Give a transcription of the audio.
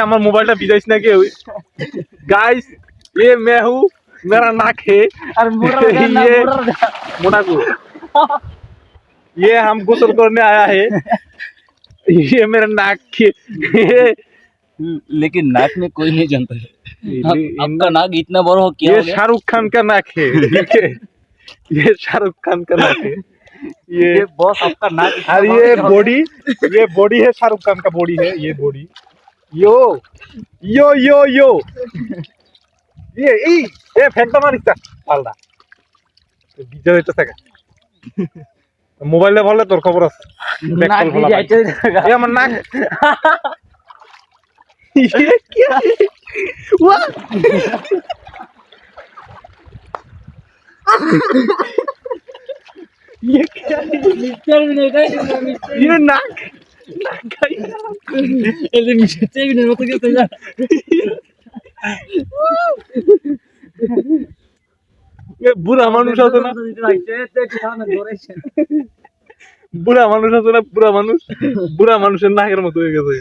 আমার মোবাইলটা ভিজাইস না কেউ गाइस ये मैं हूँ मेरा नाक है আর মোড়া না ये মোড়া मोटा को ये हम गुस्ल करने आया है ये मेरा नाक है लेकिन नाक में कोई नहीं जानता है आपका नाक इतना बड़ा हो क्या ये हो गया? शाहरुख खान का नाक है ठीक है ये शाहरुख खान का नाक है ये बॉस आपका नाक इतना और बड़ा ये क्या हो बॉडी है शाहरुख खान का बॉडी है ये बॉडी यो यो यो यो ये फैंटा मारिस पाल्टा বিজয় হইতেছে মোবাইলে বললে তোর খবর আছে गया? नाक भी जाते এ আমার নাক ये क्या वाह ये क्या मिस्टर भी नहीं गए मिस्टर ये नाक नाक का ये मिस्टर भी नहीं मतलब क्या ये बुरा মানুষ আছে না বুড়া মানুষ আছে না বুড়া মানুষের নাকের মতো হয়ে গেছে